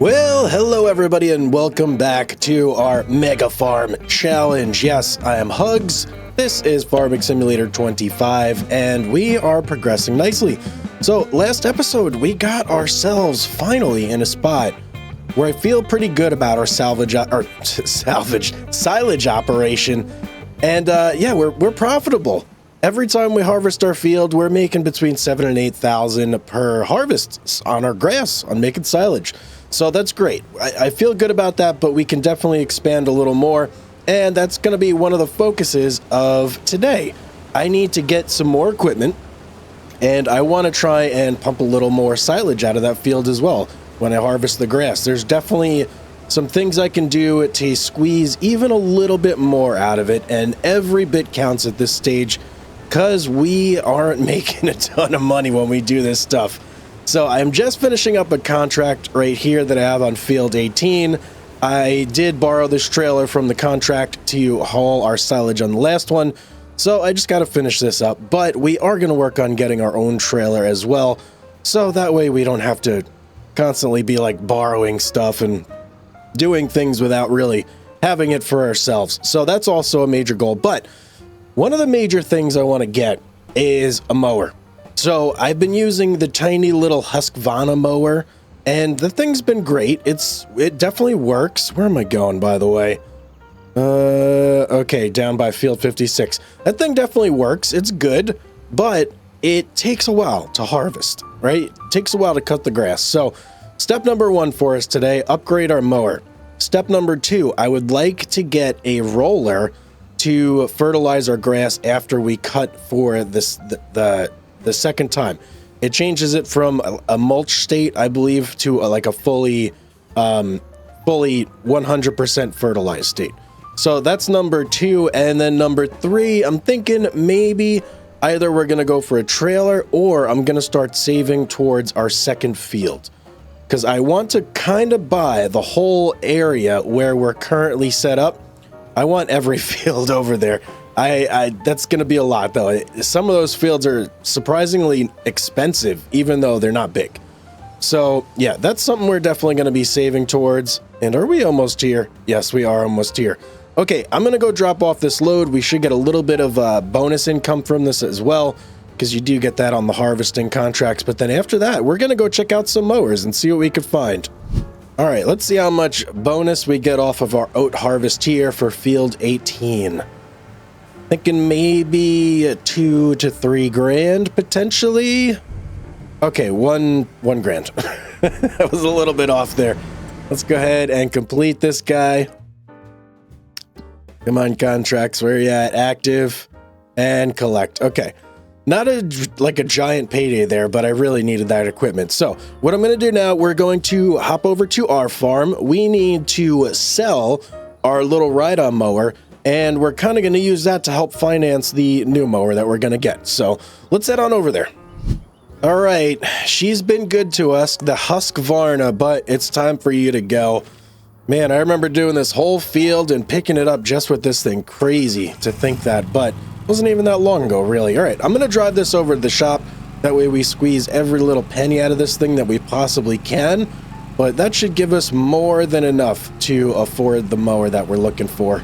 Well, hello everybody and welcome back to our Mega Farm Challenge. Yes, I am Hugz. This is Farming Simulator 25 and we are progressing nicely. So last episode, we got ourselves finally in a spot where I feel pretty good about our silage operation. And yeah, we're profitable. Every time we harvest our field, we're making between 7,000 and 8,000 per harvest on our grass, on making silage. So that's great. I feel good about that, but we can definitely expand a little more. And that's going to be one of the focuses of today. I need to get some more equipment, and I want to try and pump a little more silage out of that field as well when I harvest the grass. There's definitely some things I can do to squeeze even a little bit more out of it, and every bit counts at this stage because we aren't making a ton of money when we do this stuff. So I'm just finishing up a contract right here that I have on field 18. I did borrow this trailer from the contract to haul our silage on the last one. So I just got to finish this up, but we are going to work on getting our own trailer as well. So that way we don't have to constantly be like borrowing stuff and doing things without really having it for ourselves. So that's also a major goal. But one of the major things I want to get is a mower. So I've been using the tiny little Husqvarna mower, and the thing's been great. It definitely works. Where am I going, by the way? Okay, down by field 56. That thing definitely works. It's good, but it takes a while to harvest, right? It takes a while to cut the grass. So step number one for us today, upgrade our mower. Step number two, I would like to get a roller to fertilize our grass after we cut for this, the second time. It changes it from a mulch state, I believe, to like a fully 100% fertilized state. So that's number two. And then number three, I'm thinking maybe either we're going to go for a trailer or I'm going to start saving towards our second field, because I want to kind of buy the whole area where we're currently set up. I want every field over there. That's going to be a lot, though. Some of those fields are surprisingly expensive, even though they're not big. So, yeah, that's something we're definitely going to be saving towards. And are we almost here? Yes, we are almost here. Okay, I'm going to go drop off this load. We should get a little bit of bonus income from this as well, because you do get that on the harvesting contracts. But then after that, we're going to go check out some mowers and see what we could find. All right, let's see how much bonus we get off of our oat harvest here for field 18. Thinking maybe 2 to 3 grand potentially. Okay, one grand. I was a little bit off there. Let's go ahead and complete this guy. Come on, contracts, where are you at? Active and collect. Okay, not like a giant payday there, but I really needed that equipment. So what I'm going to do now, we're going to hop over to our farm. We need to sell our little ride-on mower, and we're kind of going to use that to help finance the new mower that we're going to get. So let's head on over there. All right, she's been good to us, the Husqvarna, but it's time for you to go. Man, I remember doing this whole field and picking it up just with this thing. Crazy to think that, but it wasn't even that long ago, really. All right, I'm going to drive this over to the shop. That way we squeeze every little penny out of this thing that we possibly can. But that should give us more than enough to afford the mower that we're looking for.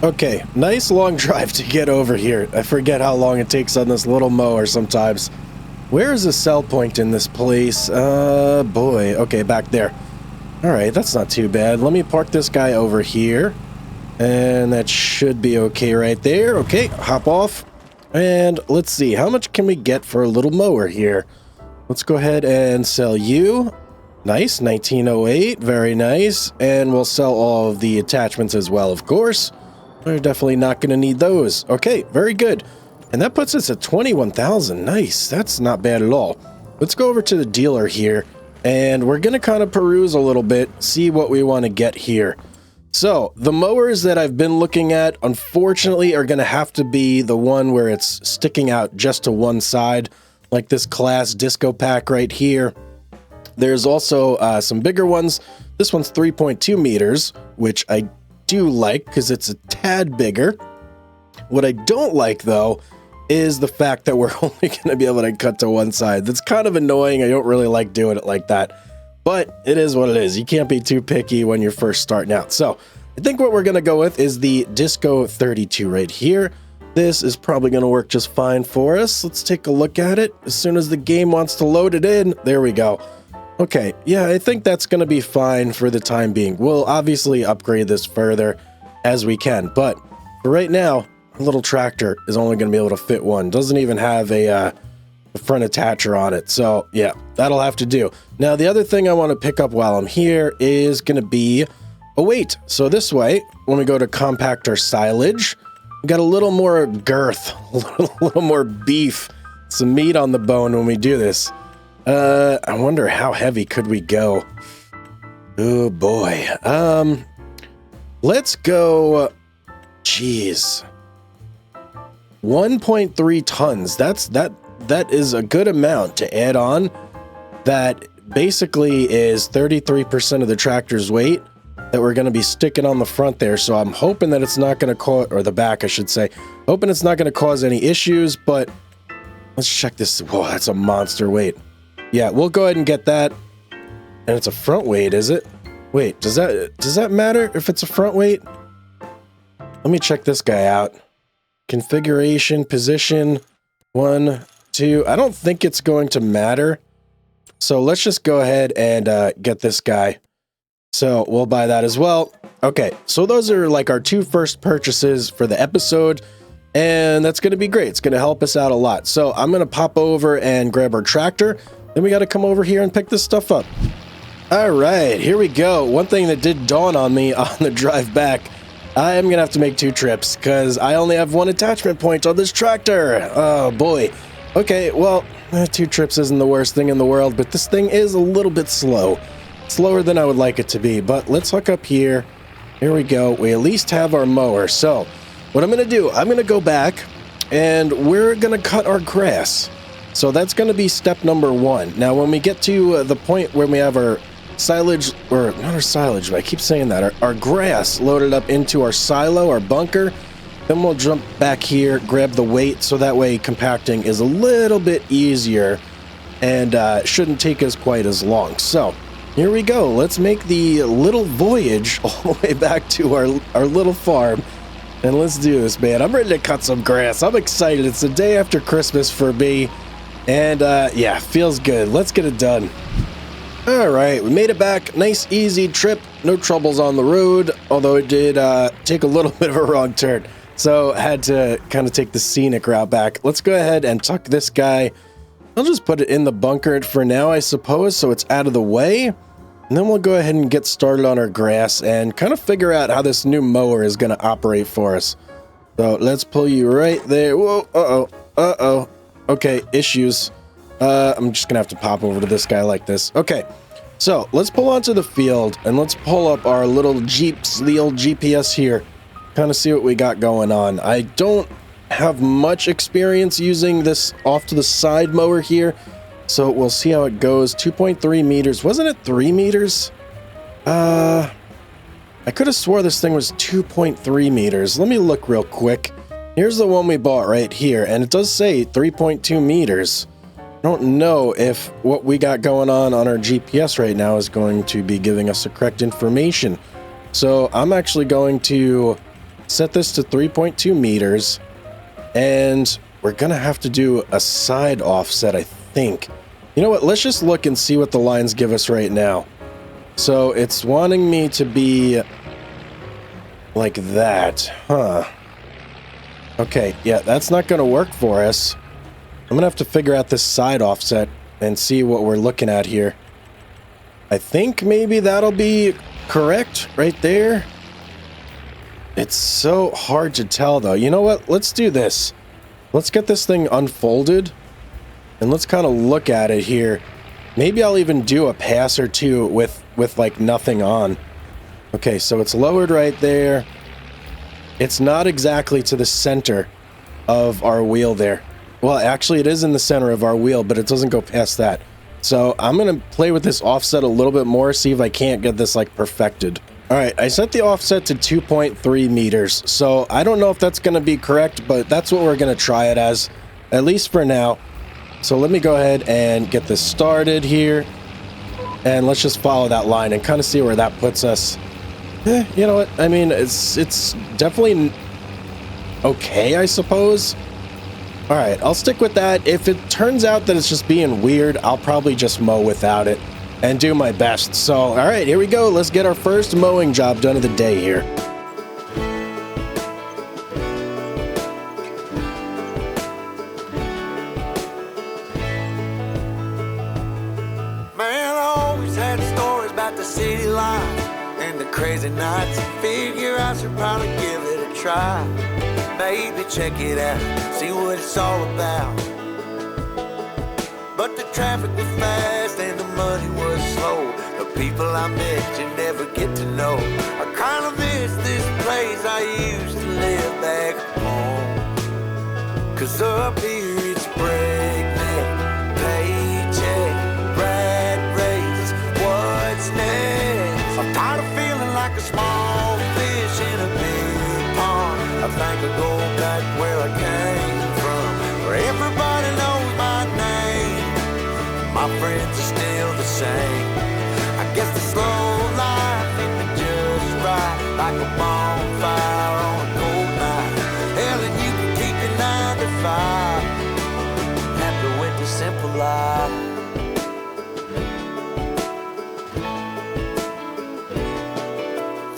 Okay, nice long drive to get over here. I forget how long it takes on this little mower sometimes. Where is the sell point in this place? Boy. Okay, back there. All right, that's not too bad. Let me park this guy over here. And that should be okay right there. Okay, hop off. And let's see, how much can we get for a little mower here? Let's go ahead and sell you. Nice, 1908, very nice. And we'll sell all of the attachments as well, of course. We're definitely not going to need those. Okay, very good. And that puts us at 21,000. Nice, that's not bad at all. Let's go over to the dealer here. And we're going to kind of peruse a little bit, see what we want to get here. So, the mowers that I've been looking at, unfortunately, are going to have to be the one where it's sticking out just to one side, like this Class Disco Pack right here. There's also some bigger ones. This one's 3.2 meters, which I do like because it's a tad bigger. What I don't like, though, is the fact that we're only going to be able to cut to one side. That's kind of annoying. I don't really like doing it like that. but it is what it is. You can't be too picky when you're first starting out. So I think what we're going to go with is the Disco 32 right here. This is probably going to work just fine for us. Let's take a look at it. As soon as the game wants to load it in, there we go. Okay, yeah, I think that's going to be fine for the time being. We'll obviously upgrade this further as we can, but for right now, our little tractor is only going to be able to fit one. Doesn't even have a front attacher on it, so yeah, that'll have to do. Now, the other thing I want to pick up while I'm here is going to be a weight. So this way, when we go to compact our silage, we got a little more girth, a little more beef, some meat on the bone when we do this. I wonder how heavy could we go? Oh boy. Let's go, geez, 1.3 tons. That is a good amount to add on. That basically is 33% of the tractor's weight that we're going to be sticking on the front there. So I'm hoping that it's not going to cause, or the back, I should say, hoping it's not going to cause any issues, but let's check this. Whoa, that's a monster weight. Yeah, we'll go ahead and get that. And it's a front weight, is it? Wait, does that matter if it's a front weight? Let me check this guy out. Configuration, position, 1, 2. I don't think it's going to matter. So let's just go ahead and get this guy. So we'll buy that as well. Okay, so those are like our 2 first purchases for the episode. And that's going to be great. It's going to help us out a lot. So I'm going to pop over and grab our tractor. Then we got to come over here and pick this stuff up. All right, here we go. One thing that did dawn on me on the drive back, I am going to have to make 2 trips because I only have 1 attachment point on this tractor. Oh, boy. Okay, well, 2 trips isn't the worst thing in the world, but this thing is a little bit slow. Slower than I would like it to be, but let's hook up here. Here we go. We at least have our mower. So what I'm going to do, I'm going to go back and we're going to cut our grass. So that's going to be step number 1. Now, when we get to the point where we have our silage, or not our silage, but I keep saying that, our grass loaded up into our silo, our bunker, then we'll jump back here, grab the weight, so that way compacting is a little bit easier and shouldn't take us quite as long. So here we go. Let's make the little voyage all the way back to our little farm. And let's do this, man. I'm ready to cut some grass. I'm excited. It's the day after Christmas for me. And yeah, feels good. Let's get it done. All right, we made it back. Nice, easy trip. No troubles on the road, although it did take a little bit of a wrong turn. So I had to kind of take the scenic route back. Let's go ahead and tuck this guy. I'll just put it in the bunker for now, I suppose, so it's out of the way. And then we'll go ahead and get started on our grass and kind of figure out how this new mower is going to operate for us. So let's pull you right there. Whoa, uh-oh. Okay, issues. I'm just gonna have to pop over to this guy like this. Okay, so let's pull onto the field and let's pull up our little Jeeps, the old GPS here, kind of see what we got going on. I don't have much experience using this off to the side mower here, so we'll see how it goes. 2.3 meters. Wasn't it 3 meters? I could have swore this thing was 2.3 meters. Let me look real quick. Here's the one we bought right here, and it does say 3.2 meters. I don't know if what we got going on our GPS right now is going to be giving us the correct information. So I'm actually going to set this to 3.2 meters, and we're going to have to do a side offset, I think. You know what? Let's just look and see what the lines give us right now. So it's wanting me to be like that, huh? Okay, yeah, that's not going to work for us. I'm going to have to figure out this side offset and see what we're looking at here. I think maybe that'll be correct right there. It's so hard to tell, though. You know what? Let's do this. Let's get this thing unfolded, and let's kind of look at it here. Maybe I'll even do a pass or two with like nothing on. Okay, so it's lowered right there. It's not exactly to the center of our wheel there. Well, actually, it is in the center of our wheel, but it doesn't go past that. So I'm going to play with this offset a little bit more, see if I can't get this like perfected. All right, I set the offset to 2.3 meters. So I don't know if that's going to be correct, but that's what we're going to try it as, at least for now. So let me go ahead and get this started here. And let's just follow that line and kind of see where that puts us. You know what? I mean, it's definitely okay, I suppose. All right, I'll stick with that. If it turns out that it's just being weird, I'll probably just mow without it and do my best. So, all right, here we go. Let's get our first mowing job done of the day here. Man, I always had stories about the city life and the crazy nights. Figure I should probably give it a try. Maybe check it out, see what it's all about. But the traffic was fast and the money was slow. The people I met you never get to know. I kinda miss this place I used to live back home. Cause up here it's breakneck, paycheck, rat race, what's next? I'm tired of feeling like a small fish in a big pond. I think I'll go back where I came from, where everybody knows my name. My friends are still the same. I guess the slow life hit me just right, like a bonfire on a cold night. Hell, and you can keep your 9 to 5. Happy with the simple life.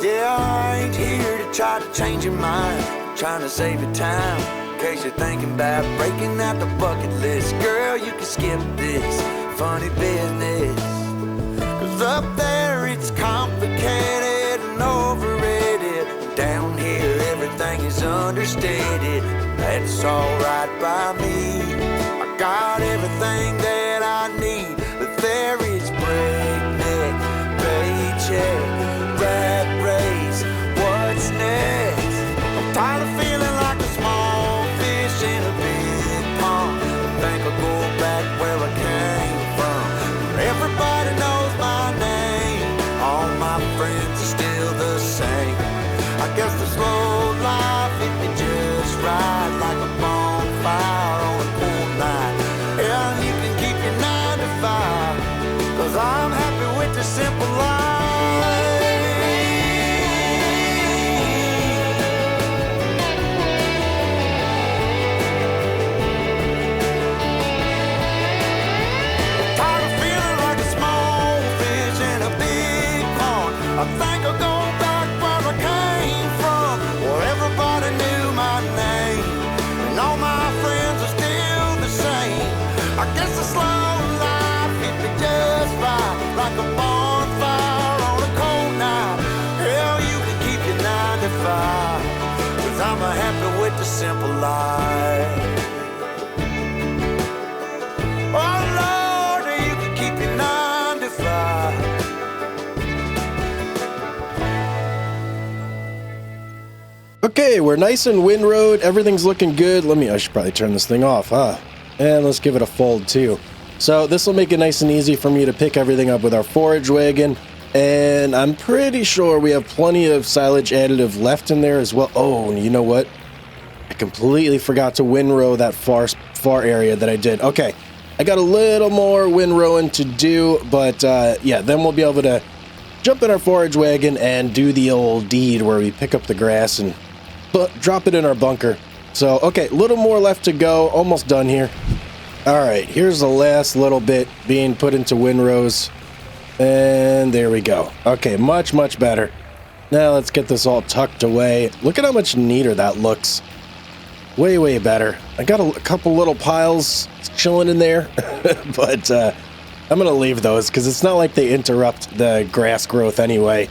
Yeah, I ain't here to try to change your mind, trying to save your time. In case you're thinking about breaking out the bucket list, girl, you can skip this funny business. Cause up there it's complicated and overrated. Down here everything is understated. That's alright by me. I got everything that I need, but there is breakneck, paycheck, rat race, what's next? I'm tired of feeling like a small fish in a big pond. I think I'll go back where I came from, where everybody knows my name. All my friends are still the same. I guess the slow life hit me just right, like a bonfire on a cool night. Yeah, you can keep your 9 to 5, cause I'm happy with the simple life. I think I'll go back where I came from, where everybody knew my name, and all my friends are still the same. I guess the slow life hit me just right, like a bonfire on a cold night. Hell, you can keep your 9 to 5, cause I'm happy with the simple life. Oh Lord, you can keep your 9 to 5. Okay, we're nice and windrowed. Everything's looking good. I should probably turn this thing off, huh? And let's give it a fold too. So this will make it nice and easy for me to pick everything up with our forage wagon. And I'm pretty sure we have plenty of silage additive left in there as well. Oh, and you know what? I completely forgot to windrow that far area that I did. Okay, I got a little more windrowing to do, but yeah, then we'll be able to jump in our forage wagon and do the old deed where we pick up the grass and drop it in our bunker. So, okay, a little more left to go. Almost done here. All right, here's the last little bit being put into windrows. And there we go. Okay, much, much better. Now let's get this all tucked away. Look at how much neater that looks. Way, way better. I got a couple little piles chilling in there, but I'm going to leave those because it's not like they interrupt the grass growth anyway.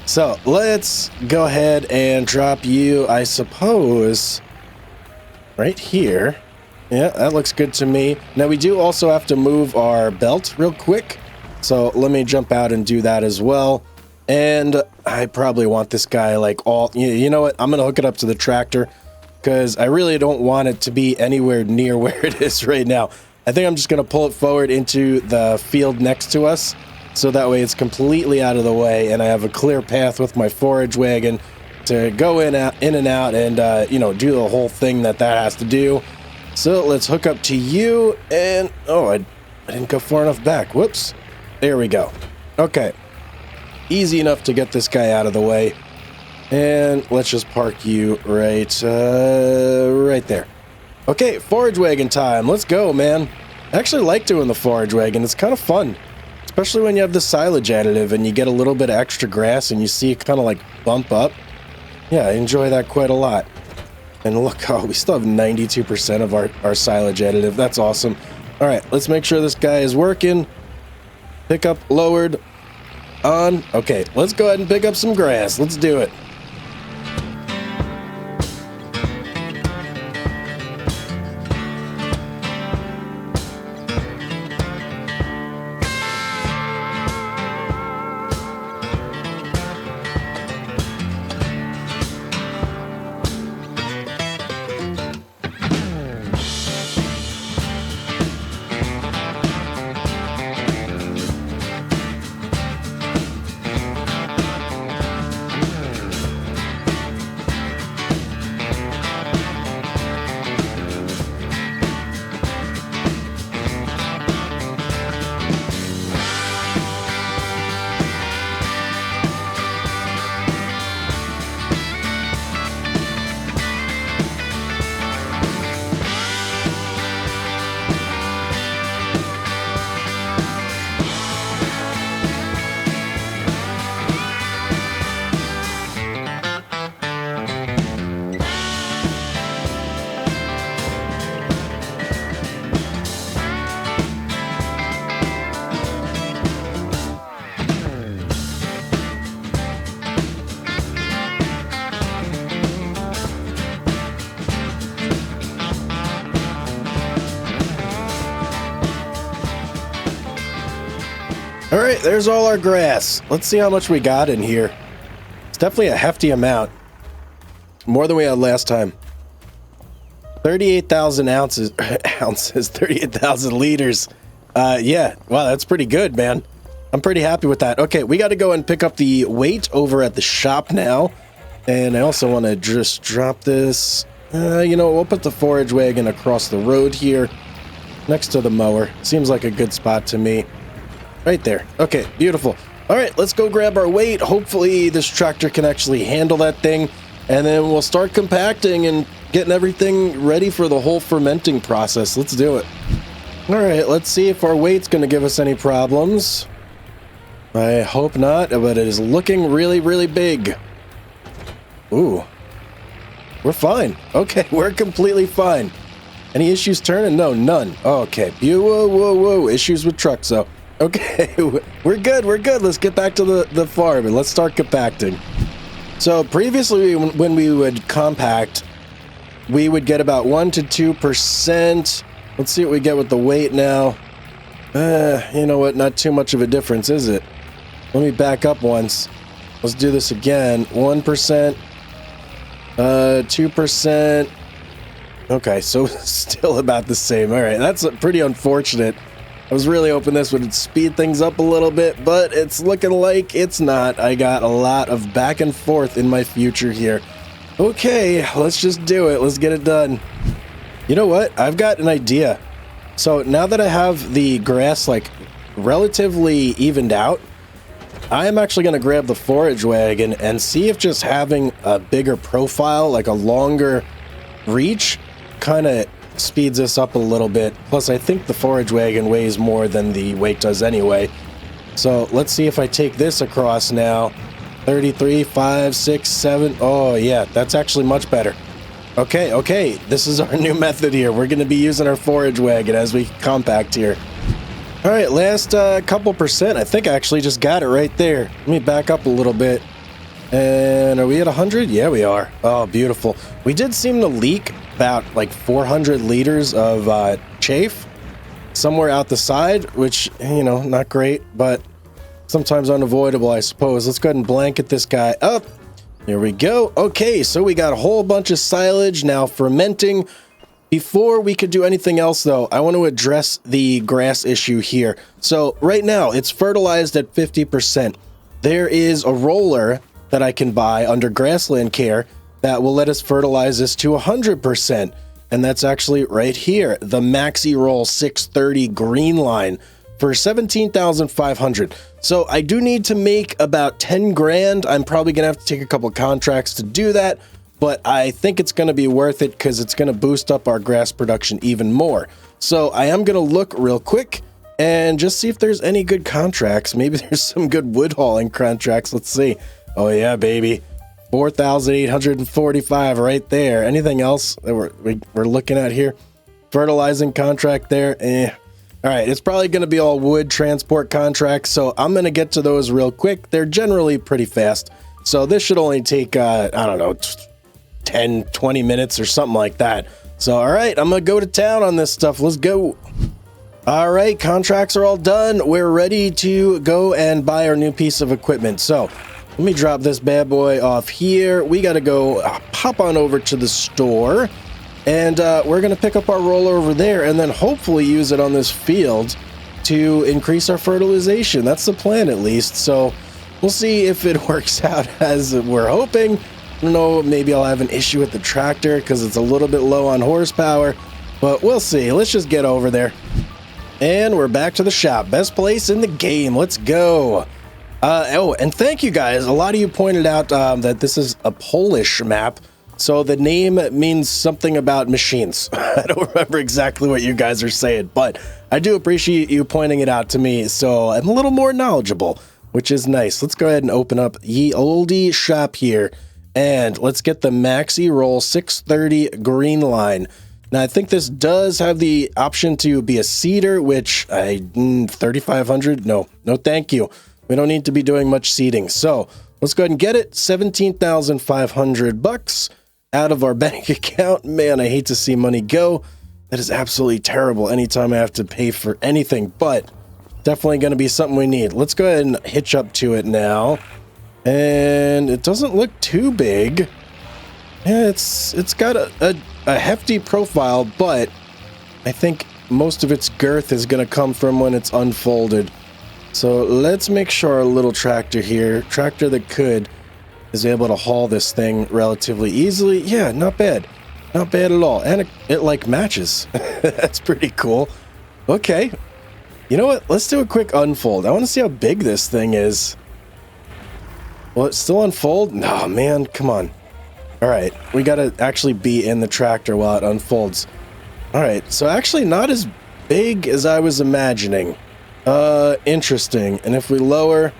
So let's go ahead and drop you, I suppose, right here. Yeah, that looks good to me. Now we do also have to move our belt real quick. So let me jump out and do that as well. And I probably want this guy like all, you know what? I'm going to hook it up to the tractor because I really don't want it to be anywhere near where it is right now. I think I'm just going to pull it forward into the field next to us. So that way it's completely out of the way and I have a clear path with my forage wagon to go in and out and, you know, do the whole thing that has to do. So let's hook up to you and, oh, I didn't go far enough back. Whoops. There we go. Okay. Easy enough to get this guy out of the way. And let's just park you right there. Okay, forage wagon time. Let's go, man. I actually like doing the forage wagon. It's kind of fun. Especially when you have the silage additive and you get a little bit of extra grass and you see it kind of like bump up. Yeah, I enjoy that quite a lot. And look, oh, we still have 92% of our silage additive. That's awesome. All right, let's make sure this guy is working. Pickup lowered. On. Okay, let's go ahead and pick up some grass. Let's do it. All right, there's all our grass. Let's see how much we got in here. It's definitely a hefty amount. More than we had last time. 38,000 ounces, 38,000 liters. Yeah, wow, that's pretty good, man. I'm pretty happy with that. Okay, we got to go and pick up the weight over at the shop now. And I also want to just drop this. You know, we'll put the forage wagon across the road here next to the mower. Seems like a good spot to me. Right there. Okay, beautiful. All right, let's go grab our weight. Hopefully this tractor can actually handle that thing. And then we'll start compacting and getting everything ready for the whole fermenting process. Let's do it. All right, let's see if our weight's going to give us any problems. I hope not, but it is looking really, really big. Ooh. We're fine. Okay, we're completely fine. Any issues turning? No, none. Okay. Whoa, whoa, whoa. Issues with trucks, though. Okay, we're good. We're good. Let's get back to the farm and let's start compacting. So previously, when we would compact, we would get about 1 to 2%. Let's see what we get with the weight now. You know what? Not too much of a difference, is it? Let me back up once. Let's do this again. 1%, 2%. Okay, so still about the same. All right, that's pretty unfortunate. I was really hoping this would speed things up a little bit, but it's looking like it's not. I got a lot of back and forth in my future here. Okay, let's just do it. Let's get it done. You know what? I've got an idea. So now that I have the grass like relatively evened out, I am actually going to grab the forage wagon and see if just having a bigger profile, like a longer reach, kind of speeds this up a little bit. Plus, I think the forage wagon weighs more than the weight does anyway. So let's see if I take this across now. 33, 5, 6, 7. Oh, yeah, that's actually much better. Okay, okay, this is our new method here. We're going to be using our forage wagon as we compact here. All right, last couple percent. I think I actually just got it right there. Let me back up a little bit. And are we at 100? Yeah, we are. Oh, beautiful. We did seem to leak about like 400 liters of chaff somewhere out the side, which, you know, not great, but sometimes unavoidable, I suppose. Let's go ahead and blanket this guy up. Here we go. Okay, so we got a whole bunch of silage now fermenting. Before we could do anything else, though, I want to address the grass issue here. So right now, it's fertilized at 50%. There is a roller that I can buy under Grassland Care that will let us fertilize this to 100%. And that's actually right here, the Maxi Roll 630 Green Line for 17,500. So I do need to make about 10 grand. I'm probably gonna have to take a couple contracts to do that, but I think it's gonna be worth it because it's gonna boost up our grass production even more. So I am gonna look real quick and just see if there's any good contracts. Maybe there's some good wood hauling contracts. Let's see. Oh yeah, baby. 4,845 right there. Anything else that we're looking at here? Fertilizing contract there. All right, it's probably going to be all wood transport contracts, so I'm going to get to those real quick. They're generally pretty fast, so this should only take, I don't know, 10, 20 minutes or something like that. So, all right, I'm going to go to town on this stuff. Let's go. All right, contracts are all done. We're ready to go and buy our new piece of equipment. So, let me drop this bad boy off here. We got to go pop on over to the store. And we're going to pick up our roller over there and then hopefully use it on this field to increase our fertilization. That's the plan, at least. So we'll see if it works out as we're hoping. I don't know, maybe I'll have an issue with the tractor because it's a little bit low on horsepower, but we'll see. Let's just get over there. And we're back to the shop. Best place in the game. Let's go. Oh, and thank you guys. A lot of you pointed out that this is a Polish map. So the name means something about machines. I don't remember exactly what you guys are saying, but I do appreciate you pointing it out to me, so I'm a little more knowledgeable, which is nice. Let's go ahead and open up ye olde shop here, and let's get the Maxi Roll 630 green line. Now, I think this does have the option to be a seeder, which 3,500? No, thank you. We don't need to be doing much seeding. So let's go ahead and get it. 17,500 bucks. Out of our bank account. Man, I hate to see money go. That is absolutely terrible anytime I have to pay for anything, but definitely going to be something we need. Let's go ahead and hitch up to it now. And it doesn't look too big. Yeah, it's got a hefty profile, but I think most of its girth is going to come from when it's unfolded. So let's make sure our little tractor here, tractor that could, is able to haul this thing relatively easily. Yeah, not bad. Not bad at all. And it like matches. That's pretty cool. Okay. You know what? Let's do a quick unfold. I want to see how big this thing is. Will it still unfold? No, man. Come on. All right. We got to actually be in the tractor while it unfolds. All right. So actually not as big as I was imagining. Interesting. And if we lower...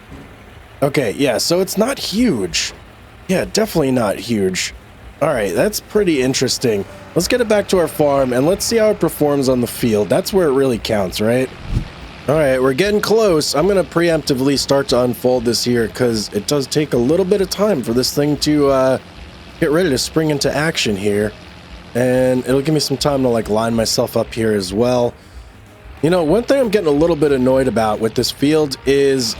Okay, yeah, so it's not huge. Yeah, definitely not huge. All right, that's pretty interesting. Let's get it back to our farm, and let's see how it performs on the field. That's where it really counts, right? All right, we're getting close. I'm going to preemptively start to unfold this here, because it does take a little bit of time for this thing to get ready to spring into action here. And it'll give me some time to, like, line myself up here as well. You know, one thing I'm getting a little bit annoyed about with this field is...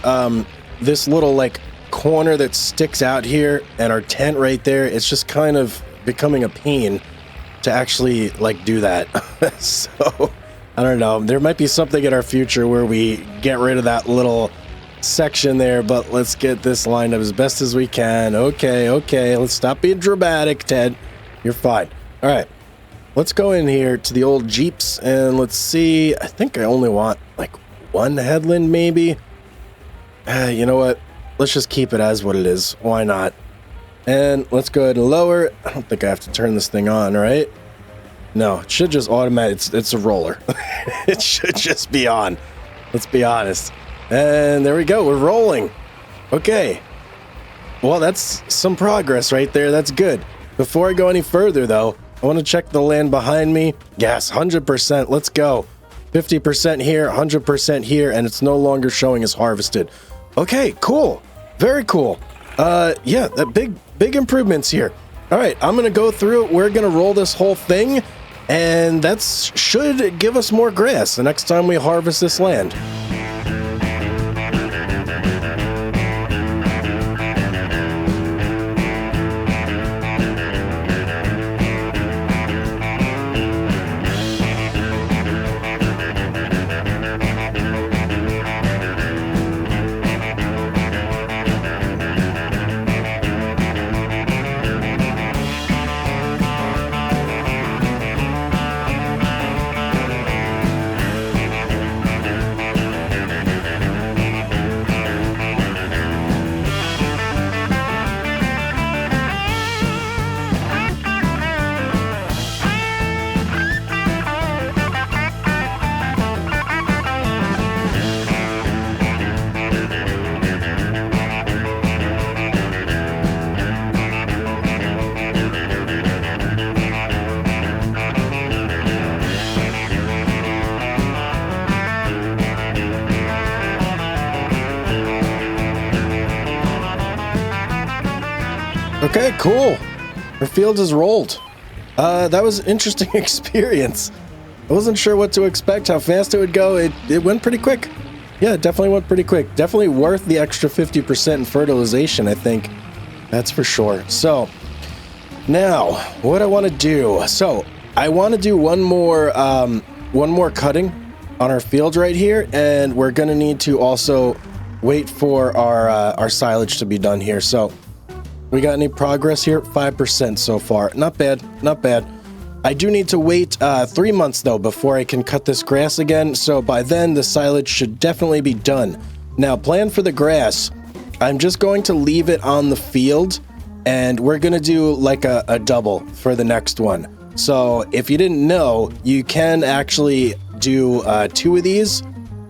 this little like corner that sticks out here and our tent right there, it's just kind of becoming a pain to actually like do that. So I don't know, there might be something in our future where we get rid of that little section there, but let's get this lined up as best as we can. Okay, let's stop being dramatic, Ted. You're fine. All right, let's go in here to the old Jeeps and let's see. I think I only want like one headland maybe. You know what? Let's just keep it as what it is. Why not? And let's go ahead and lower it. I don't think I have to turn this thing on, right? No, it should just automatic. It's a roller. It should just be on. Let's be honest. And there we go. We're rolling. Okay. Well, that's some progress right there. That's good. Before I go any further, though, I want to check the land behind me. Yes, 100%. Let's go. 50% here, 100% here, and it's no longer showing as harvested. Okay, cool. Very cool. Yeah, that big improvements here. All right, I'm going to go through. We're going to roll this whole thing, and that should give us more grass the next time we harvest this land. Okay, cool. Our field is rolled. That was an interesting experience. I wasn't sure what to expect, how fast it would go. It went pretty quick. Yeah, it definitely went pretty quick. Definitely worth the extra 50% in fertilization, I think. That's for sure. So, now, what I want to do. So, I want to do one more cutting on our field right here, and we're going to need to also wait for our silage to be done here. So, we got any progress here? 5% so far. Not bad, not bad. I do need to wait 3 months, though, before I can cut this grass again. So by then, the silage should definitely be done. Now, plan for the grass. I'm just going to leave it on the field, and we're going to do like a double for the next one. So if you didn't know, you can actually do 2 of these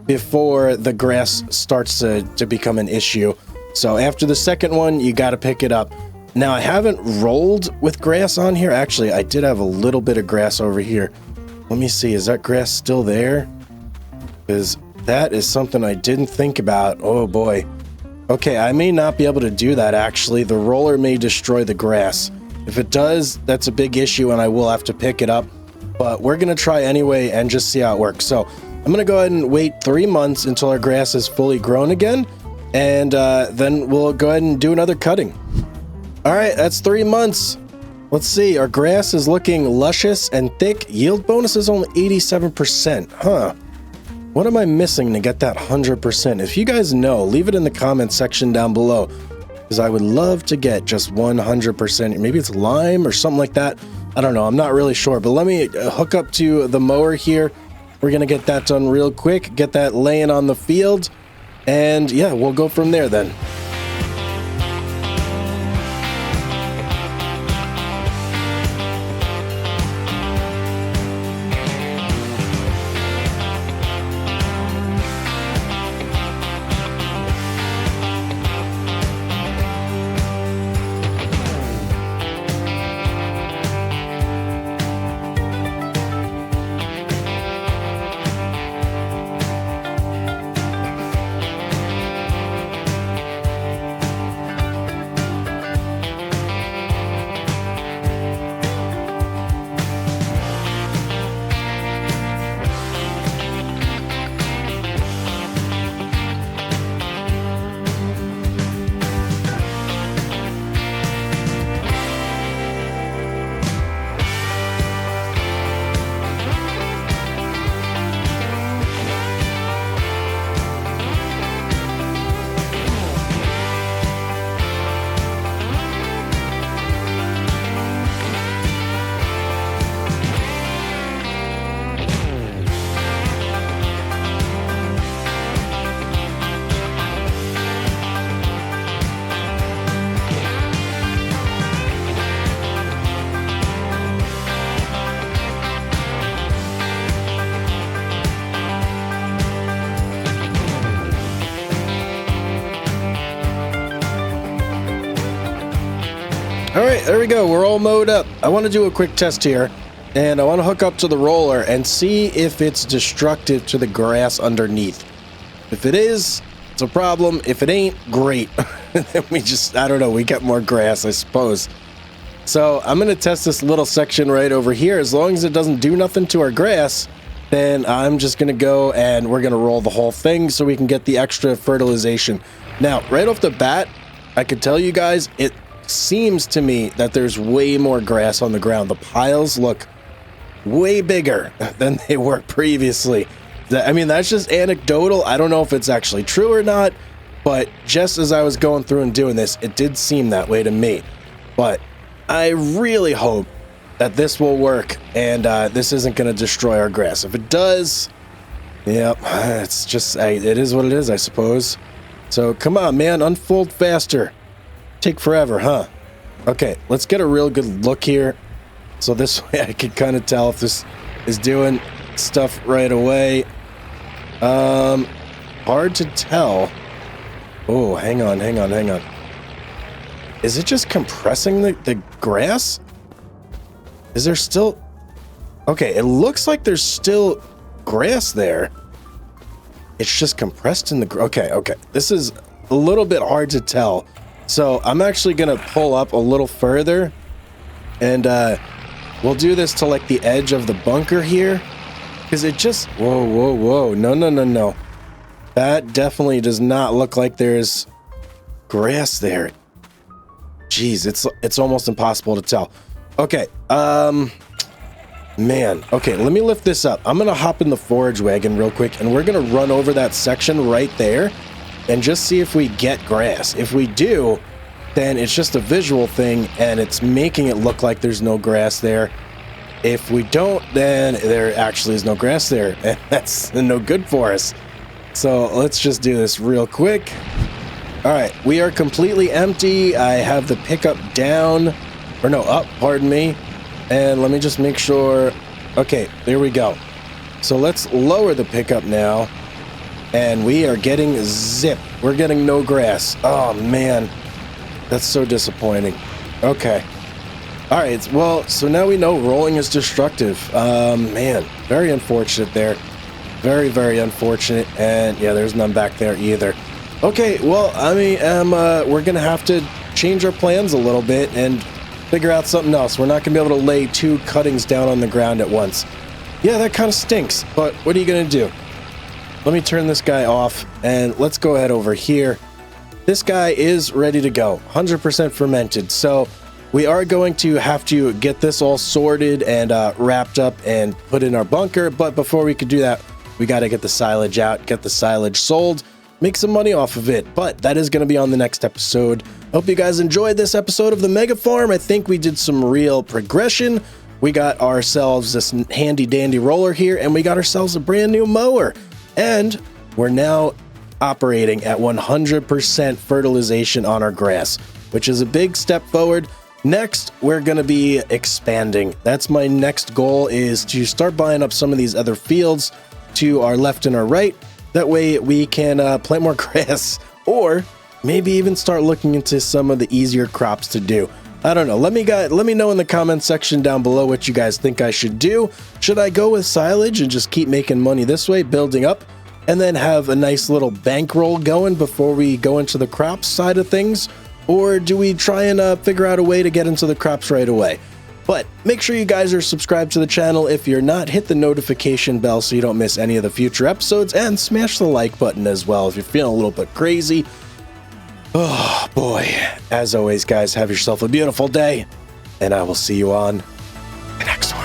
before the grass starts to become an issue. So after the second one, you got to pick it up. Now, I haven't rolled with grass on here. Actually, I did have a little bit of grass over here. Let me see. Is that grass still there? Because that is something I didn't think about. Oh, boy. Okay, I may not be able to do that, actually. The roller may destroy the grass. If it does, that's a big issue, and I will have to pick it up. But we're going to try anyway and just see how it works. So I'm going to go ahead and wait 3 months until our grass is fully grown again. And then we'll go ahead and do another cutting. All right, that's 3 months. Let's see. Our grass is looking luscious and thick. Yield bonus is only 87%. Huh. What am I missing to get that 100%? If you guys know, leave it in the comment section down below, because I would love to get just 100%. Maybe it's lime or something like that. I don't know. I'm not really sure. But let me hook up to the mower here. We're going to get that done real quick. Get that laying on the field. And yeah, we'll go from there then. All right, there we go. We're all mowed up. I want to do a quick test here, and I want to hook up to the roller and see if it's destructive to the grass underneath. If it is, it's a problem. If it ain't, great. Then we just, I don't know, we get more grass, I suppose. So I'm going to test this little section right over here. As long as it doesn't do nothing to our grass, then I'm just going to go and we're going to roll the whole thing so we can get the extra fertilization. Now, right off the bat, I can tell you guys, it seems to me that there's way more grass on the ground. The piles look way bigger than they were previously. I mean, that's just anecdotal. I don't know if it's actually true or not, but just as I was going through and doing this, it did seem that way to me. But I really hope that this will work and this isn't going to destroy our grass. If it does, yep, it's just, it is what it is, I suppose. So come on, man, unfold faster. Take forever, huh? Okay, let's get a real good look here. So this way I can kind of tell if this is doing stuff right away. Hard to tell. Oh, hang on. Is it just compressing the grass? Is there still... Okay, it looks like there's still grass there. It's just compressed in the... Okay. This is a little bit hard to tell. So I'm actually gonna pull up a little further, and we'll do this to like the edge of the bunker here, because it just, whoa, no. That definitely does not look like there's grass there. Jeez, it's almost impossible to tell. Okay, man, okay, let me lift this up. I'm gonna hop in the forage wagon real quick, and we're gonna run over that section right there and just see if we get grass. If we do, then it's just a visual thing, and it's making it look like there's no grass there. If we don't, then there actually is no grass there, and that's no good for us. So let's just do this real quick. All right, we are completely empty. I have the pickup down, or no, up, pardon me. And let me just make sure. Okay, there we go. So let's lower the pickup now. And we are getting zip. We're getting no grass. Oh, man. That's so disappointing. Okay. All right, well, so now we know rolling is destructive. Man, very unfortunate there. Very, very unfortunate. And yeah, there's none back there either. Okay, well, I mean, we're going to have to change our plans a little bit and figure out something else. We're not going to be able to lay 2 cuttings down on the ground at once. Yeah, that kind of stinks, but what are you going to do? Let me turn this guy off, and let's go ahead over here. This guy is ready to go, 100% fermented, so we are going to have to get this all sorted and wrapped up and put in our bunker, but before we could do that, we got to get the silage out, get the silage sold, make some money off of it, but that is going to be on the next episode. Hope you guys enjoyed this episode of the Mega Farm. I think we did some real progression. We got ourselves this handy dandy roller here, and we got ourselves a brand new mower, and we're now operating at 100% fertilization on our grass, which is a big step forward. Next, we're going to be expanding. That's my next goal, is to start buying up some of these other fields to our left and our right. That way we can plant more grass, or maybe even start looking into some of the easier crops to do. I don't know. Let me know in the comment section down below what you guys think I should do. Should I go with silage and just keep making money this way, building up, and then have a nice little bankroll going before we go into the crops side of things? Or do we try and figure out a way to get into the crops right away? But make sure you guys are subscribed to the channel. If you're not, hit the notification bell so you don't miss any of the future episodes, and smash the like button as well if you're feeling a little bit crazy. Oh boy. As always, guys, have yourself a beautiful day, and I will see you on the next one.